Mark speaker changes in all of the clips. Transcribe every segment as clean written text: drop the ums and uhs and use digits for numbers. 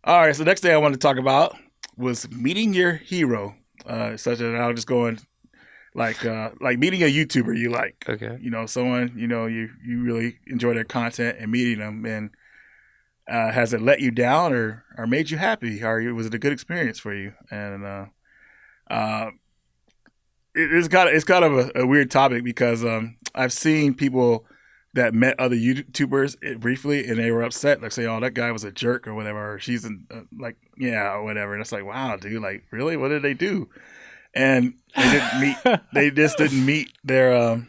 Speaker 1: All right, so next thing I wanted to talk about was meeting your hero. Such as I was just going like meeting a YouTuber you like.
Speaker 2: Okay.
Speaker 1: Someone you really enjoy their content and meeting them, and has it let you down or made you happy, or was it a good experience for you? And uh, it's kind of a weird topic because I've seen people that met other YouTubers briefly and they were upset, like say, "Oh, that guy was a jerk" or whatever, or she's like, yeah, or whatever. And it's like, wow, dude, like really, what did they do? And they didn't meet. They just didn't meet their. I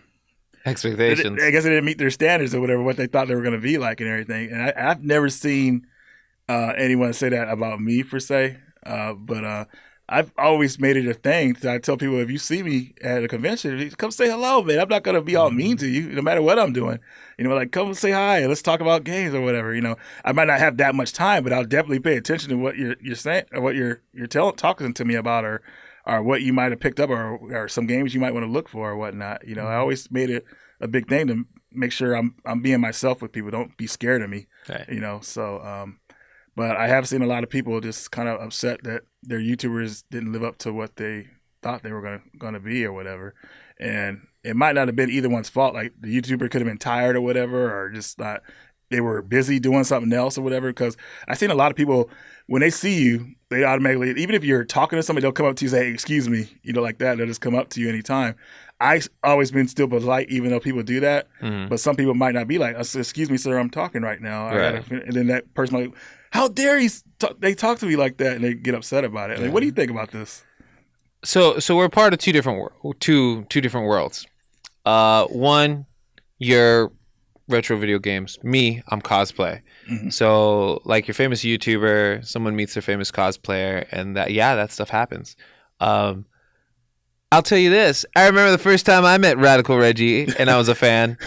Speaker 2: Expectations.
Speaker 1: guess they didn't meet their standards or whatever, what they thought they were going to be like and everything. And I've never seen anyone say that about me per se. But I've always made it a thing. I tell people, if you see me at a convention, come say hello, man. I'm not gonna be all mean to you, no matter what I'm doing. Like come say hi and let's talk about games or whatever. I might not have that much time, but I'll definitely pay attention to what you're saying or what you're talking to me about, or what you might have picked up, or some games you might want to look for or whatnot. I always made it a big thing to make sure I'm being myself with people. Don't be scared of me.
Speaker 2: Right.
Speaker 1: So but I have seen a lot of people just kind of upset that their YouTubers didn't live up to what they thought they were gonna be or whatever. And it might not have been either one's fault. Like the YouTuber could have been tired or whatever, or just not they were busy doing something else or whatever. Because I've seen a lot of people when they see you, they automatically, even if you're talking to somebody, they'll come up to you and say, "Hey, excuse me," like that. They'll just come up to you anytime. I've always been still polite, even though people do that.
Speaker 2: Mhm.
Speaker 1: But some people might not be like, "Excuse me, sir, I'm talking right now."
Speaker 2: Right.
Speaker 1: And then that person might, how dare they talk to me like that, and they get upset about it. Like, what do you think about this?
Speaker 2: So we're part of two different worlds. One, you're retro video games. Me, I'm cosplay.
Speaker 1: Mm-hmm.
Speaker 2: So like your famous YouTuber, someone meets their famous cosplayer, and that stuff happens. Um, I'll tell you this. I remember the first time I met Radical Reggie, and I was a fan.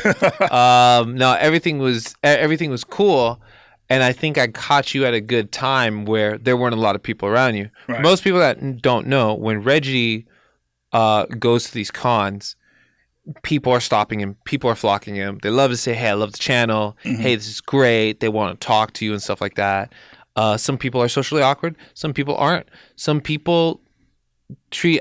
Speaker 2: No, everything was cool, and I think I caught you at a good time where there weren't a lot of people around you.
Speaker 1: Right.
Speaker 2: Most people that don't know, when Reggie goes to these cons, people are stopping him. People are flocking him. They love to say, "Hey, I love the channel.
Speaker 1: Mm-hmm.
Speaker 2: Hey, this is great." They want to talk to you and stuff like that. Some people are socially awkward. Some people aren't. Some people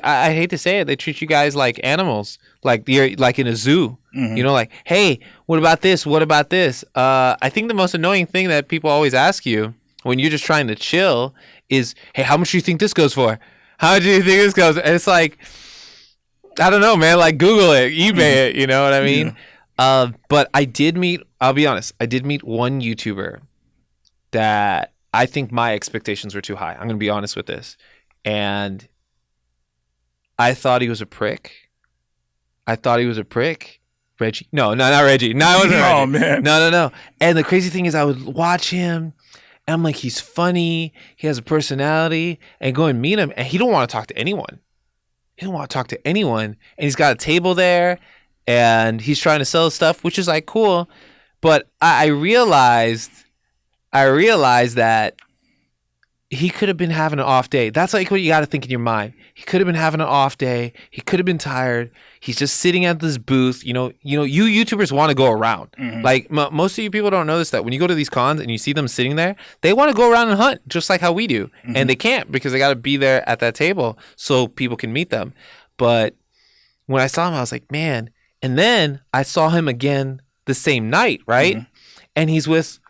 Speaker 2: I hate to say it, they treat you guys like animals, like you're like in a zoo.
Speaker 1: Mm-hmm.
Speaker 2: Like, "Hey, what about this? What about this?" I think the most annoying thing that people always ask you when you're just trying to chill is, "Hey, how much do you think this goes for? How do you think this goes?" And it's like, I don't know, man. Like Google it, eBay it. You know what I mean? Yeah. But I'll be honest, I did meet one YouTuber that I think my expectations were too high. I'm going to be honest with this. And I thought he was a prick. Reggie. No, not Reggie. No, I wasn't Reggie.
Speaker 1: Oh, man.
Speaker 2: No. And the crazy thing is I would watch him and I'm like, he's funny. He has a personality. And go and meet him. And he don't want to talk to anyone. And he's got a table there and he's trying to sell stuff, which is like cool. But I realized that he could have been having an off day. That's like what you got to think in your mind. He could have been having an off day. He could have been tired. He's just sitting at this booth. You YouTubers want to go around. Mm-hmm. Like most of you people don't know this, that when you go to these cons and you see them sitting there, they want to go around and hunt just like how we do. Mm-hmm. And they can't because they got to be there at that table so people can meet them. But when I saw him, I was like, man. And then I saw him again the same night, right? Mm-hmm. And he's with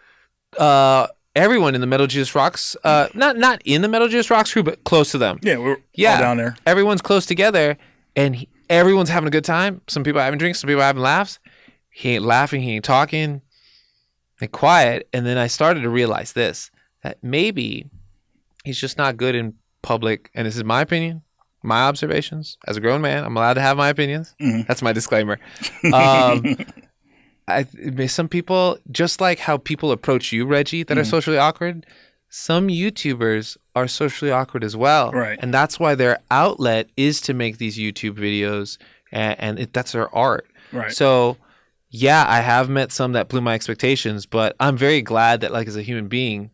Speaker 2: everyone in the Metal Jesus Rocks, not in the Metal Jesus Rocks crew, but close to them.
Speaker 1: Yeah, we're all down there.
Speaker 2: Everyone's close together, and everyone's having a good time. Some people are having drinks, some people are having laughs. He ain't laughing, he ain't talking, and quiet. And then I started to realize this, that maybe he's just not good in public. And this is my opinion, my observations. As a grown man, I'm allowed to have my opinions. Mm-hmm. That's my disclaimer. Some people, just like how people approach you, Reggie, that are socially awkward, some YouTubers are socially awkward as well.
Speaker 1: Right.
Speaker 2: And that's why their outlet is to make these YouTube videos, and that's their art.
Speaker 1: Right.
Speaker 2: So, yeah, I have met some that blew my expectations, but I'm very glad that, like, as a human being,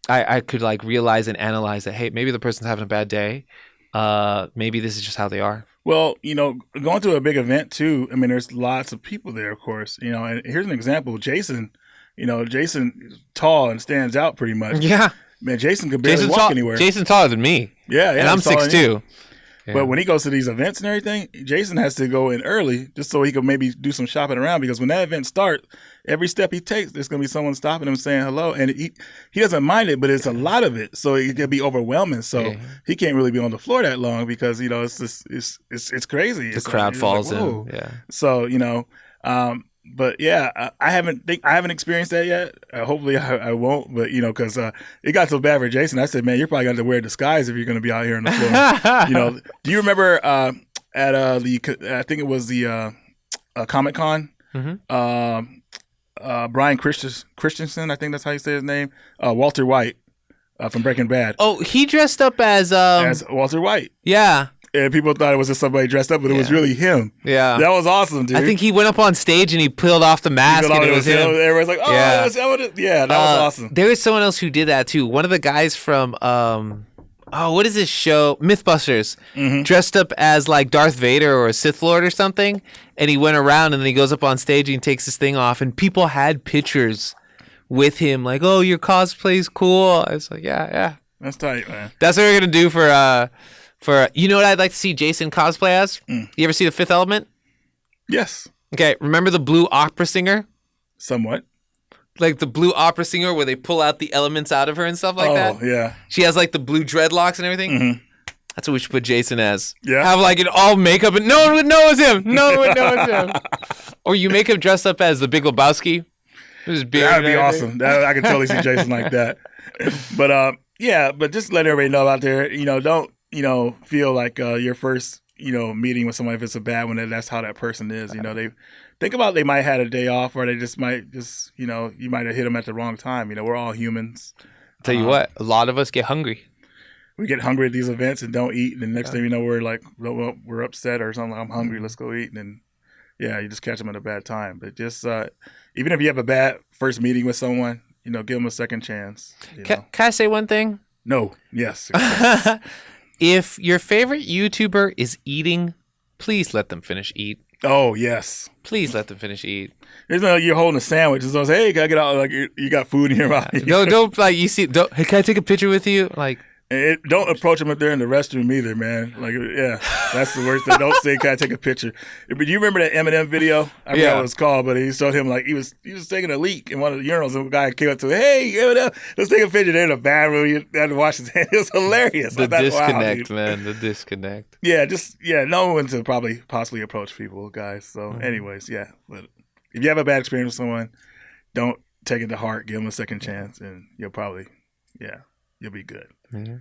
Speaker 2: I could, like, realize and analyze that, hey, maybe the person's having a bad day. Maybe this is just how they are.
Speaker 1: Well, going to a big event too, I mean, there's lots of people there, of course, and here's an example. Jason is tall and stands out pretty much.
Speaker 2: Yeah.
Speaker 1: Man, Jason could barely walk anywhere.
Speaker 2: Jason's taller than me.
Speaker 1: Yeah,
Speaker 2: and I'm 6'2".
Speaker 1: Yeah. But when he goes to these events and everything, Jason has to go in early just so he can maybe do some shopping around, because when that event starts, every step he takes, there's going to be someone stopping him saying hello. And he doesn't mind it, but it's a lot of it. So it can be overwhelming. So he can't really be on the floor that long because, it's just, it's crazy.
Speaker 2: The crowd falls in. Yeah.
Speaker 1: So, but yeah, I haven't experienced that yet. Hopefully I won't, but because it got so bad for Jason, I said, man, you're probably going to wear a disguise if you're going to be out here on the floor. Do you remember at I think it was the Comic Con, Brian Christensen, I think that's how you say his name, Walter White from Breaking Bad.
Speaker 2: Oh, he dressed up as
Speaker 1: Walter White.
Speaker 2: Yeah.
Speaker 1: And people thought it was just somebody dressed up, but it was really him.
Speaker 2: Yeah.
Speaker 1: That was awesome, dude.
Speaker 2: I think he went up on stage and he peeled off the mask and it was him.
Speaker 1: Everyone's like, oh, yeah, that was awesome.
Speaker 2: There was someone else who did that too. One of the guys from, what is this show? Mythbusters. Dressed up as like Darth Vader or a Sith Lord or something. And he went around and then he goes up on stage and he takes his thing off. And people had pictures with him like, oh, your cosplay's cool. I was like, yeah.
Speaker 1: That's tight, man.
Speaker 2: That's what we're going to do for you know what I'd like to see Jason cosplay as? You ever see The Fifth Element?
Speaker 1: Yes.
Speaker 2: Okay, remember the blue opera singer?
Speaker 1: Somewhat.
Speaker 2: Like the blue opera singer where they pull out the elements out of her and stuff like that?
Speaker 1: Oh, yeah.
Speaker 2: She has like the blue dreadlocks and everything? That's what we should put Jason as.
Speaker 1: Yeah.
Speaker 2: Have like it all makeup and no one would know it's him. No one would know it's him. Or you make him dressed up as the Big Lebowski.
Speaker 1: That would be awesome. I could totally see Jason like that. But but just let everybody know out there, don't feel like your first, meeting with someone, if it's a bad one, that's how that person is. They think about they might have had a day off, or they just might you might have hit them at the wrong time. We're all humans.
Speaker 2: Tell you what, a lot of us get hungry.
Speaker 1: We get hungry at these events and don't eat, and the next thing you know, we're like, well, we're upset or something. I'm hungry. Let's go eat, and then you just catch them at a bad time. But just even if you have a bad first meeting with someone, give them a second chance.
Speaker 2: Can I say one thing?
Speaker 1: No. Yes.
Speaker 2: If your favorite YouTuber is eating, please let them finish eat.
Speaker 1: Oh, yes.
Speaker 2: Please let them finish eat.
Speaker 1: There's no you're holding a sandwich. It's hey, can I get out? Like you got food in your mouth.
Speaker 2: Don't like you see. Hey, can I take a picture with you? Like.
Speaker 1: Don't approach them if they're in the restroom either, man. Like, that's the worst thing. Don't say, "Can I take a picture?" But you remember that Eminem video? I forgot what it was called, but he showed him like he was taking a leak in one of the urinals, and a guy came up to him, "Hey, Eminem, let's take a picture." They're in a bathroom. You had to wash his hands. It was hilarious.
Speaker 2: The disconnect, man. The disconnect.
Speaker 1: Yeah, know when to possibly approach people, guys. So, anyways, but if you have a bad experience with someone, don't take it to heart. Give them a second chance, and you'll probably, you'll be good.
Speaker 2: Mm-hmm.